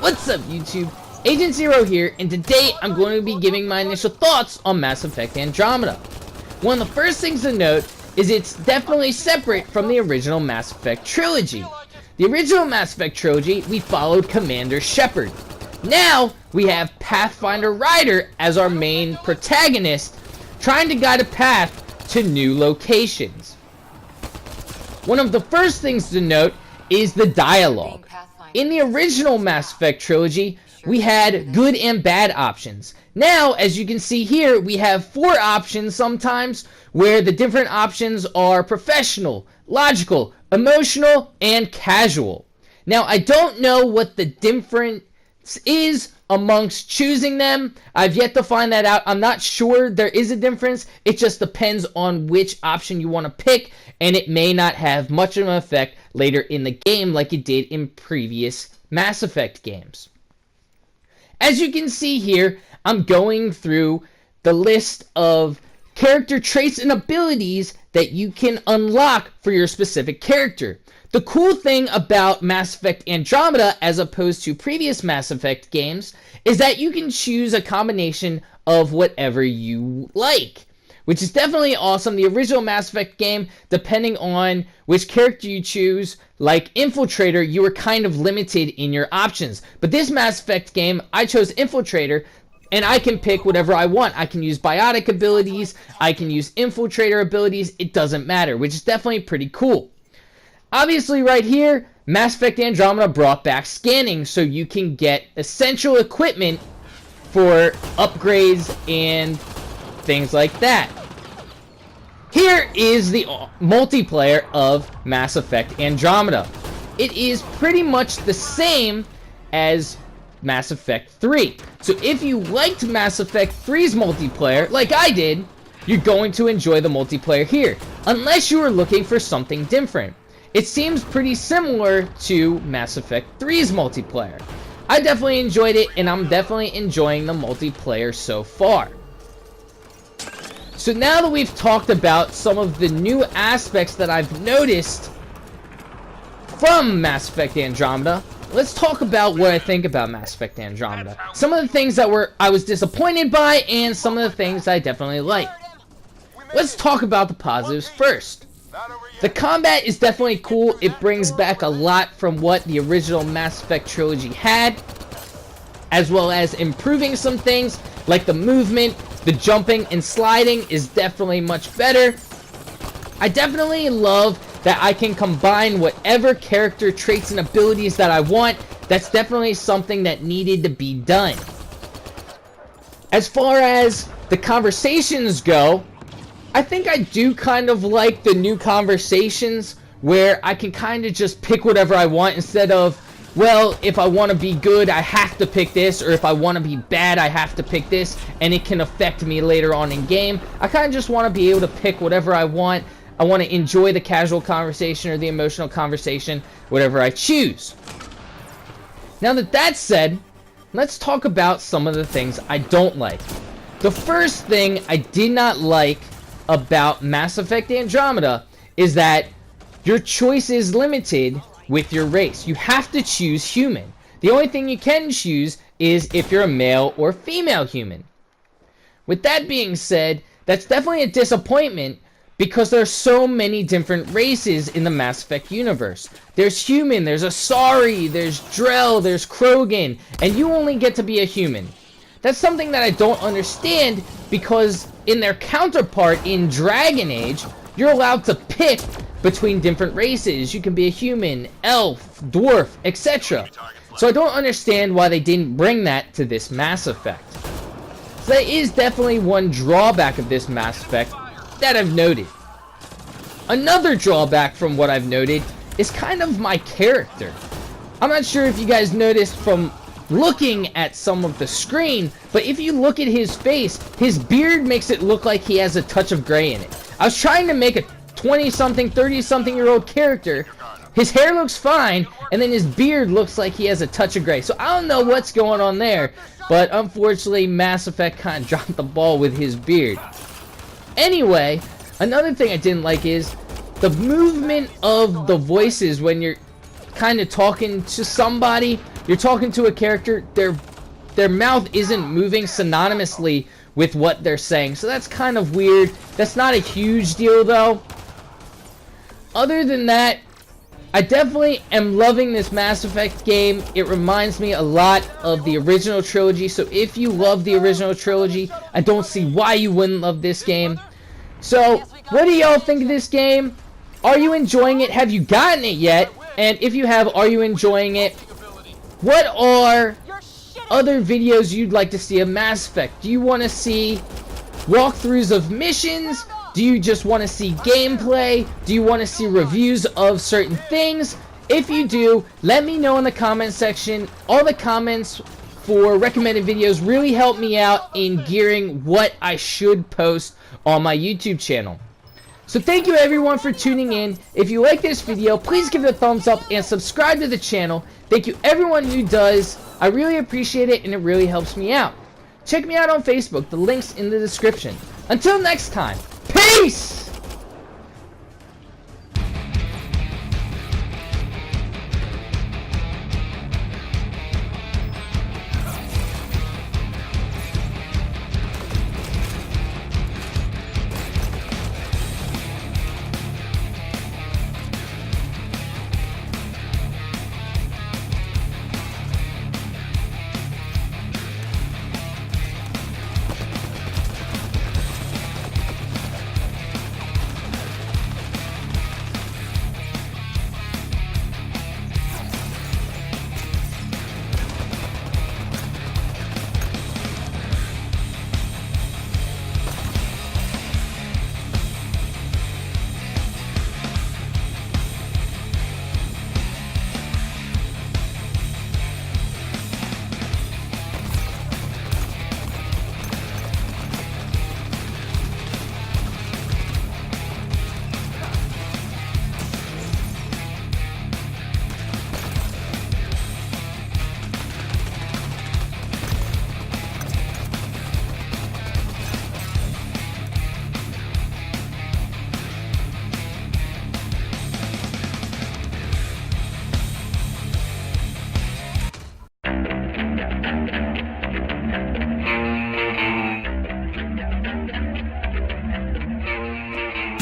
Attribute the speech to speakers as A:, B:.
A: What's up, YouTube? Agent Zero here, and today I'm going to be giving my initial thoughts on Mass Effect Andromeda. One of the first things to note is it's definitely separate from the original Mass Effect trilogy. The original Mass Effect trilogy, we followed Commander Shepard. Now, we have Pathfinder Ryder as our main protagonist, trying to guide a path to new locations. One of the first things to note is the dialogue. In the original Mass Effect trilogy, we had good and bad options. Now, as you can see here, we have 4 options sometimes, where the different options are professional, logical, emotional, and casual. Now, I don't know what the difference is amongst choosing them. I've yet to find that out. I'm not sure there is a difference. It just depends on which option you want to pick, and it may not have much of an effect later in the game like it did in previous Mass Effect games. As you can see here, I'm going through the list of character traits and abilities that you can unlock for your specific character. The cool thing about Mass Effect Andromeda, as opposed to previous Mass Effect games, is that you can choose a combination of whatever you like, which is definitely awesome. The original Mass Effect game, depending on which character you choose, like Infiltrator, you were kind of limited in your options. But this Mass Effect game, I chose Infiltrator, and I can pick whatever I want. I can use biotic abilities, I can use Infiltrator abilities, it doesn't matter, which is definitely pretty cool. Obviously, right here, Mass Effect Andromeda brought back scanning, so you can get essential equipment for upgrades and things like that. Here is the multiplayer of Mass Effect Andromeda. It is pretty much the same as Mass Effect 3. So if you liked Mass Effect 3's multiplayer, like I did, you're going to enjoy the multiplayer here, unless you are looking for something different. It seems pretty similar to Mass Effect 3's multiplayer. I definitely enjoyed it, and I'm definitely enjoying the multiplayer so far. So now that we've talked about some of the new aspects that I've noticed from Mass Effect Andromeda, let's talk about what I think about Mass Effect Andromeda. Some of the things that I was disappointed by, and some of the things I definitely liked. Let's talk about the positives first. The combat is definitely cool. It brings back a lot from what the original Mass Effect trilogy had, as well as improving some things like the movement, the jumping and sliding is definitely much better. I definitely love that I can combine whatever character traits and abilities that I want. That's definitely something that needed to be done. As far as the conversations go, I think I do kind of like the new conversations where I can kind of just pick whatever I want instead of, well, if I want to be good, I have to pick this, or if I want to be bad, I have to pick this, and it can affect me later on in game. I kind of just want to be able to pick whatever I want. I want to enjoy the casual conversation or the emotional conversation, whatever I choose. Now that that's said, let's talk about some of the things I don't like. The first thing I did not like about Mass Effect Andromeda is that your choice is limited with your race. You have to choose human. The only thing you can choose is if you're a male or female human. With that being said, that's definitely a disappointment because there are so many different races in the Mass Effect universe. There's human, there's Asari, there's Drell, there's Krogan, and you only get to be a human. That's something that I don't understand because in their counterpart in Dragon Age, you're allowed to pick between different races. You can be a human, elf, dwarf, etc. So I don't understand why they didn't bring that to this Mass Effect. So that is definitely one drawback of this Mass Effect that I've noted. Another drawback from what I've noted is kind of my character. I'm not sure if you guys noticed from looking at some of the screen, but if you look at his face, his beard makes it look like he has a touch of gray in it. I was trying to make a 20-something, 30-something-year-old character. His hair looks fine, and then his beard looks like he has a touch of gray. So I don't know what's going on there, but unfortunately, Mass Effect kind of dropped the ball with his beard. Anyway, another thing I didn't like is the movement of the voices when you're kind of talking to somebody. you're talking to a character, their mouth isn't moving synonymously with what they're saying. So that's kind of weird. That's not a huge deal though. Other than that, I definitely am loving this Mass Effect game. It reminds me a lot of the original trilogy. So if you love the original trilogy, I don't see why you wouldn't love this game. So what do y'all think of this game? Are you enjoying it? Have you gotten it yet? And if you have, are you enjoying it? What are other videos you'd like to see of Mass Effect? Do you want to see walkthroughs of missions? Do you just want to see gameplay? Do you want to see reviews of certain things? If you do, let me know in the comment section. All the comments for recommended videos really help me out in gearing what I should post on my YouTube channel. So thank you everyone for tuning in. If you like this video, please give it a thumbs up and subscribe to the channel. Thank you everyone who does. I really appreciate it and it really helps me out. Check me out on Facebook. The link's in the description. Until next time, peace!